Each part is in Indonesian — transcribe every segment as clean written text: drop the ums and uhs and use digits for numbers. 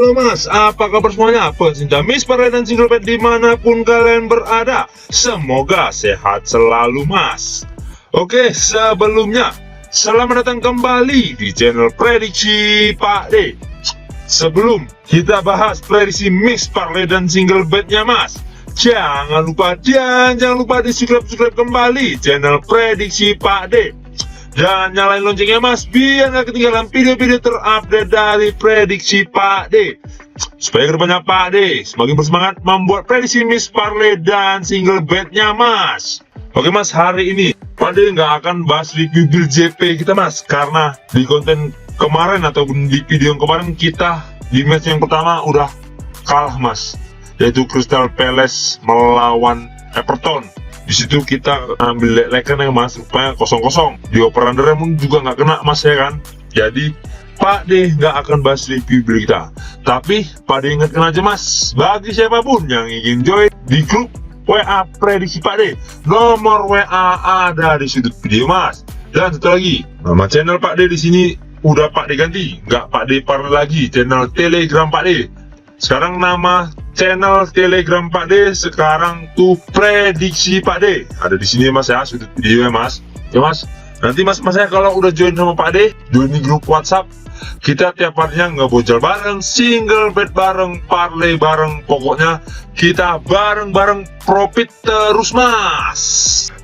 Halo mas, apa kabar semuanya? Pecinta Miss Parley dan Single Bed dimanapun kalian berada, semoga sehat selalu mas. Oke, sebelumnya selamat datang kembali di channel Prediksi Pak D. Sebelum kita bahas prediksi Miss Parley dan Single Bednya mas, jangan lupa di subscribe kembali channel Prediksi Pak D. Dan nyalain loncengnya mas, biar gak ketinggalan video-video terupdate dari Prediksi Pak D. Supaya kedepannya Pak D semakin bersemangat membuat prediksi Miss Parley dan Single Bednya mas. Oke mas, hari ini Pak D nggak akan bahas review build JP kita mas, karena di konten kemarin ataupun di video yang kemarin kita di match yang pertama udah kalah mas, yaitu Crystal Palace melawan Everton. Di situ kita ambil lekan yang mas, rupanya 0-0. Di operandernya pun juga nggak kena mas ya kan. Jadi Pak D nggak akan bahas review build kita, tapi Pak D ingatkan aja mas, bagi siapapun yang ingin join di grup WA Prediksi Pak D, nomor WA ada di sudut video mas. Dan satu lagi, nama channel Pak D di sini udah Pak D ganti, nggak Pak D Parley lagi, channel Telegram Pak D. Sekarang nama channel Telegram Pak D sekarang tuh Prediksi Pak D. Ada di sini mas ya, sudut video ya mas. Ya mas, nanti mas-masnya kalau udah join sama Pak D, join di grup WhatsApp, kita tiap harinya ngebocor bareng, single bed bareng, parlay bareng, pokoknya kita bareng-bareng profit terus mas.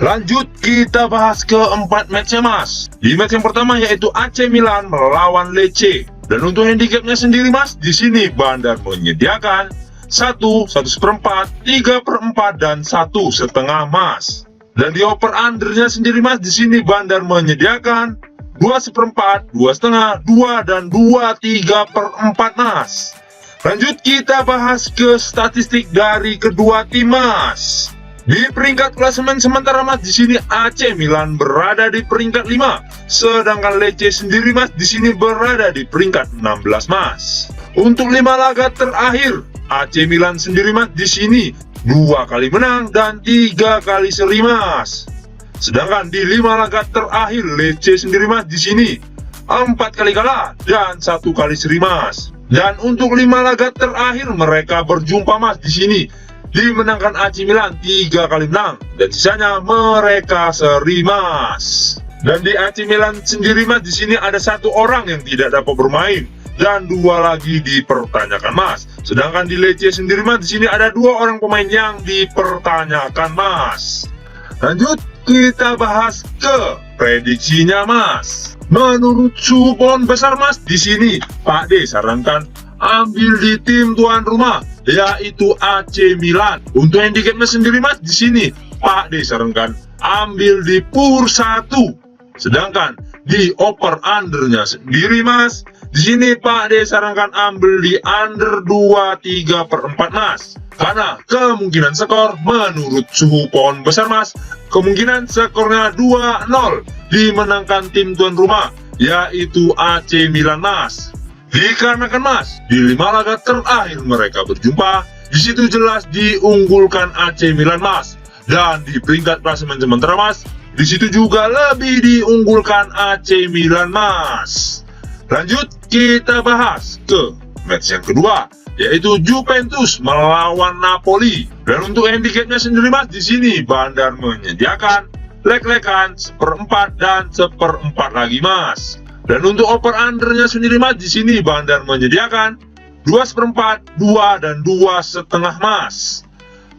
Lanjut kita bahas keempat matchnya mas. Di match yang pertama yaitu AC Milan melawan Lecce. Dan untuk handicapnya sendiri mas, di sini Bandar menyediakan 1/1/4, 3/4 dan 1/2 mas. Dan di over undernya sendiri mas, di sini Bandar menyediakan 2/4, 2/2, 2 dan 2/3/4 mas. Lanjut kita bahas ke statistik dari kedua tim mas. Di peringkat klasemen sementara mas, di sini AC Milan berada di peringkat 5, sedangkan Lecce sendiri mas di sini berada di peringkat 16 mas. Untuk 5 laga terakhir, AC Milan sendiri mas di sini 2 kali menang dan 3 kali seri mas. Sedangkan di 5 laga terakhir Lecce sendiri mas di sini 4 kali kalah dan 1 kali seri mas. Dan untuk 5 laga terakhir mereka berjumpa mas, di sini dimenangkan AC Milan 3 kali menang dan sisanya mereka seri mas. Dan di AC Milan sendiri mas, di sini ada 1 orang yang tidak dapat bermain dan 2 lagi dipertanyakan mas. Sedangkan di Lecce sendiri mas, di sini ada 2 orang pemain yang dipertanyakan mas. Lanjut kita bahas ke prediksinya mas. Menurut suhu pohon besar mas, di sini Pak D sarankan ambil di tim tuan rumah yaitu AC Milan. Untuk handicapnya sendiri mas, di sini Pak D sarankan ambil di PUR 1. Sedangkan di over undernya sendiri mas, di sini Pak D sarankan ambil di under 2/3/4 mas. Karena kemungkinan skor menurut suhu pohon besar mas, kemungkinan skornya 2-0 dimenangkan tim tuan rumah yaitu AC Milan mas. Dikarenakan mas, di 5 laga terakhir mereka berjumpa, di situ jelas diunggulkan AC Milan mas. Dan di peringkat klasemen sementara mas, di situ juga lebih diunggulkan AC Milan mas. Lanjut kita bahas ke match yang kedua yaitu Juventus melawan Napoli. Dan untuk handicapnya sendiri mas, di sini Bandar menyediakan lek-lekan 1/4 dan 1/4 lagi mas. Dan untuk over undernya sendiri mas, di sini Bandar menyediakan 2/4, 2 dan 2/2 mas.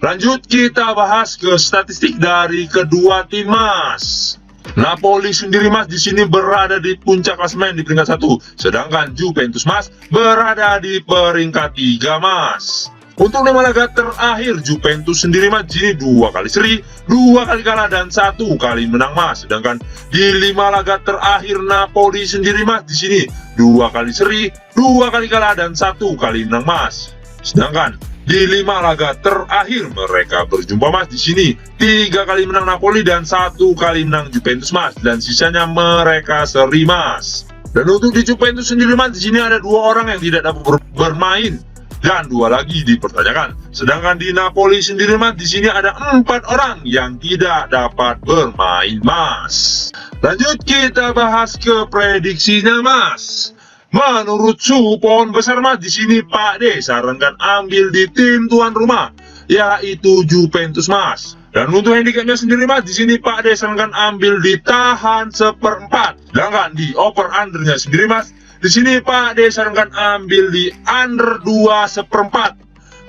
Lanjut kita bahas ke statistik dari kedua tim mas. Napoli sendiri mas di sini berada di puncak klasemen di peringkat 1, sedangkan Juventus mas berada di peringkat 3 mas. Untuk 5 laga terakhir Juventus sendiri mas di sini 2 kali seri, 2 kali kalah dan 1 kali menang mas. Sedangkan di 5 laga terakhir Napoli sendiri mas di sini 2 kali seri, 2 kali kalah dan 1 kali menang mas. Sedangkan di 5 laga terakhir mereka berjumpa mas, di sini 3 kali menang Napoli dan 1 kali menang Juventus mas, dan sisanya mereka seri mas. Dan untuk di Juventus sendiri mas, di sini ada 2 orang yang tidak dapat bermain dan 2 lagi dipertanyakan. Sedangkan di Napoli sendiri mas, di sini ada 4 orang yang tidak dapat bermain mas. Lanjut kita bahas ke prediksinya mas. Menurut suhu pohon besar Mas, di sini Pak D sarankan ambil di tim tuan rumah, yaitu Juventus Mas. Dan untuk handicapnya sendiri Mas, di sini Pak D sarankan ambil di tahan 1/4. Sedangkan di over undernya sendiri Mas, di sini Pak D sarankan ambil di under 2/4.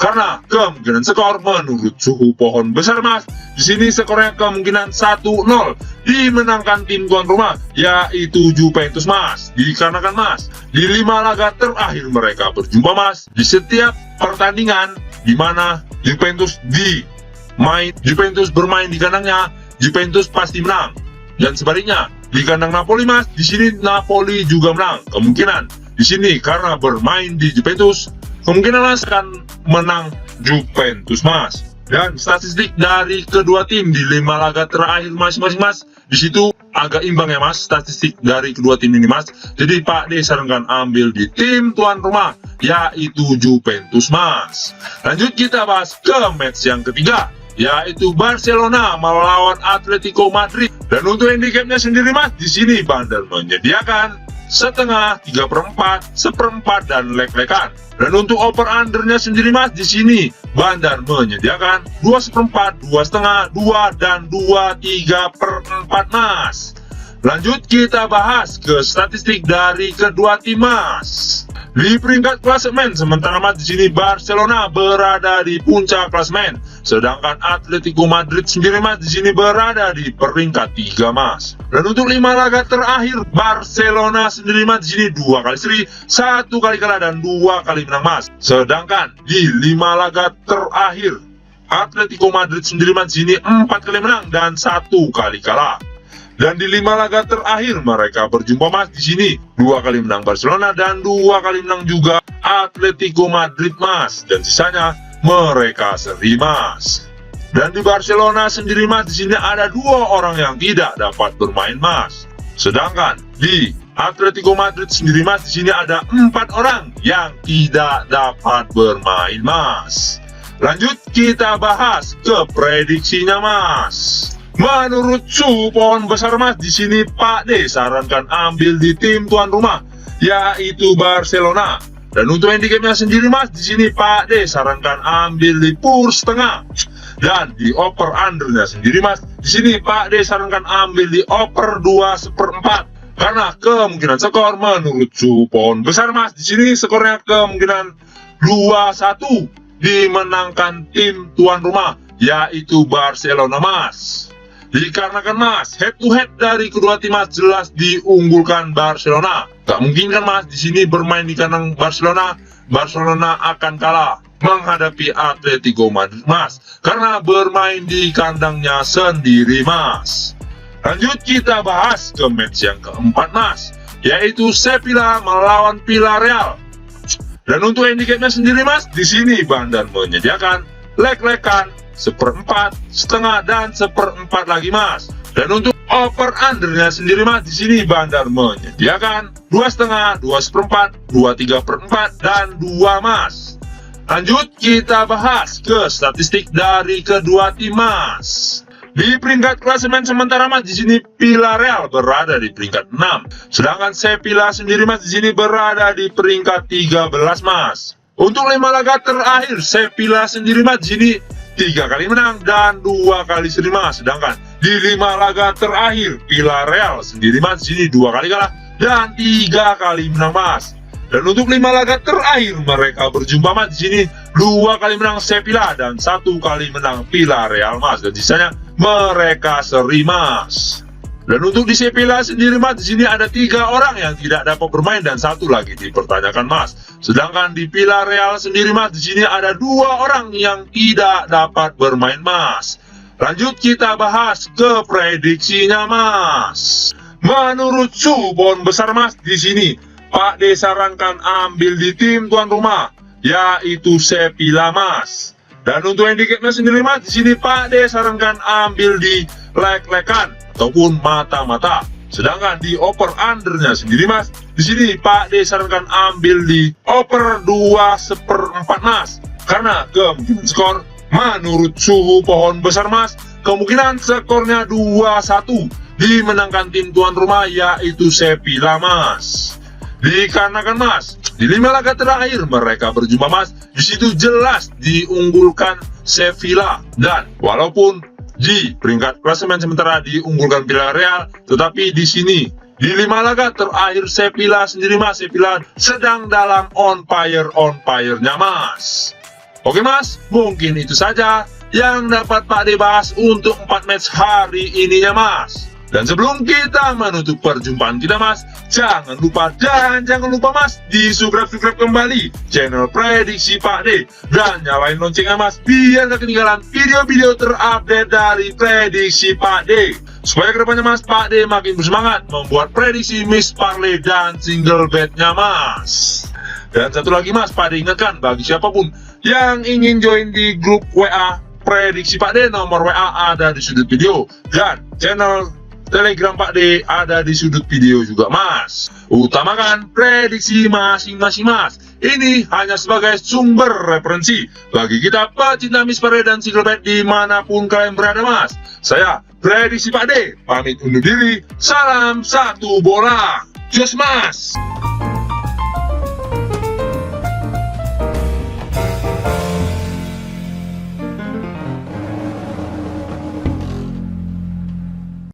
Karena kemungkinan skor menurut suhu pohon besar Mas, di sini skornya kemungkinan 1-0 dimenangkan tim tuan rumah, yaitu Juventus Mas. Dikarenakan Mas, di 5 laga terakhir mereka berjumpa Mas, di setiap pertandingan di mana Juventus bermain di kandangnya, Juventus pasti menang. Dan sebaliknya, di kandang Napoli Mas, di sini Napoli juga menang. Kemungkinan di sini karena bermain di Juventus, kemungkinan Mas akan menang Juventus Mas. Dan statistik dari kedua tim di 5 laga terakhir masing-masing Mas, di situ agak imbang ya Mas, statistik dari kedua tim ini Mas. Jadi Pak D sarankan ambil di tim tuan rumah, yaitu Juventus Mas. Lanjut kita bahas ke match yang ketiga, yaitu Barcelona melawan Atletico Madrid. Dan untuk handicapnya sendiri Mas, di sini Bandar menyediakan setengah, 3/4, 1/4 dan leg-legan. Dan untuk over undernya sendiri Mas, di sini Bandar menyediakan 2/4, 2,5, 2 dan 2/3/4 Mas. Lanjut kita bahas ke statistik dari kedua tim Mas. Di peringkat klasemen sementara Mas, di sini Barcelona berada di puncak klasemen, sedangkan Atletico Madrid sendiri Mas, di sini berada di peringkat 3 Mas. Dan untuk 5 laga terakhir Barcelona sendiri Mas, di sini 2 kali seri, 1 kali kalah dan 2 kali menang Mas. Sedangkan di 5 laga terakhir Atletico Madrid sendiri Mas, di sini 4 kali menang dan 1 kali kalah. Dan di 5 laga terakhir mereka berjumpa Mas, di sini 2 kali menang Barcelona dan 2 kali menang juga Atletico Madrid Mas. Dan sisanya mereka seri Mas. Dan di Barcelona sendiri Mas, di sini ada 2 orang yang tidak dapat bermain Mas. Sedangkan di Atletico Madrid sendiri Mas, di sini ada 4 orang yang tidak dapat bermain Mas. Lanjut kita bahas ke prediksinya Mas. Menurut suhu pohon besar Mas, di sini Pak D sarankan ambil di tim tuan rumah, yaitu Barcelona. Dan untuk handicapnya sendiri Mas, di sini Pak D sarankan ambil di pur setengah. Dan di over undernya sendiri Mas, di sini Pak D sarankan ambil di over 2/4. Karena kemungkinan skor menurut suhu pohon besar Mas, di sini skornya kemungkinan 2-1 dimenangkan tim tuan rumah, yaitu Barcelona Mas. Dikarenakan Mas, head to head dari kedua tim Mas jelas diunggulkan Barcelona. Tak mungkin kan Mas, di sini bermain di kandang Barcelona akan kalah menghadapi Atletico Madrid Mas, karena bermain di kandangnya sendiri Mas. Lanjut kita bahas ke match yang keempat Mas, yaitu Sevilla melawan Villarreal. Dan untuk handicapnya sendiri Mas, di sini Bandar menyediakan leg-legan 1/4, setengah dan 1/4 lagi Mas. Dan untuk over undernya sendiri Mas, di sini Bandar menyediakan 2,5, 2/4, 2/3/4 dan 2 Mas. Lanjut kita bahas ke statistik dari kedua tim Mas. Di peringkat klasemen sementara Mas, di sini Villarreal berada di peringkat 6, sedangkan Sevilla sendiri Mas, di sini berada di peringkat 13 Mas. Untuk 5 laga terakhir Sevilla sendiri Mas, di sini 3 kali menang dan 2 kali seri Mas. Sedangkan di 5 laga terakhir Villarreal sendiri Mas, di sini 2 kali kalah dan 3 kali menang Mas. Dan untuk 5 laga terakhir mereka berjumpa Mas, di sini 2 kali menang Sevilla dan 1 kali menang Villarreal Mas. Dan sisanya mereka seri Mas. Dan untuk di Sevilla sendiri Mas, di sini ada 3 orang yang tidak dapat bermain dan 1 lagi dipertanyakan Mas. Sedangkan di Villarreal sendiri Mas, di sini ada 2 orang yang tidak dapat bermain Mas. Lanjut kita bahas ke prediksinya Mas. Menurut suhu pohon besar Mas, di sini Pak D sarankan ambil di tim tuan rumah, yaitu Sevilla Mas. Dan untuk handicapnya sendiri Mas, di sini Pak D sarankan ambil di leg-legan ataupun mata-mata. Sedangkan di over undernya sendiri Mas, di sini Pak D sarankan ambil di over 2/4 Mas. Karena kemungkinan skor menurut suhu pohon besar Mas, kemungkinan skornya 2-1 dimenangkan tim tuan rumah, yaitu Sevilla Mas. Dikarenakan Mas, di 5 laga terakhir mereka berjumpa Mas, di situ jelas diunggulkan Sevilla, dan walaupun di peringkat klasemen sementara diunggulkan Villarreal, tetapi di sini di 5 laga terakhir Sevilla sendiri Mas, Sevilla sedang dalam on fire-nya Mas. Oke Mas, mungkin itu saja yang dapat Pak D bahas untuk 4 match hari ininya Mas. Dan sebelum kita menutup perjumpaan kita Mas, jangan lupa Mas di subscribe kembali channel Prediksi Pak D, dan nyalain loncengnya Mas biar gak ketinggalan video-video terupdate dari Prediksi Pak D, supaya kedepannya Mas Pak D makin bersemangat membuat prediksi miss parlay dan single betnya Mas. Dan satu lagi Mas, Pak D ingatkan bagi siapapun yang ingin join di grup WA Prediksi Pak D, nomor WA ada di sudut video, dan channel Telegram Pak D ada di sudut video juga Mas. Utamakan prediksi masing-masing Mas. Ini hanya sebagai sumber referensi bagi kita pecinta miss parlay dan single bet dimanapun kalian berada Mas. Saya Prediksi Pak D pamit undur diri. Salam satu bola. Jos Mas.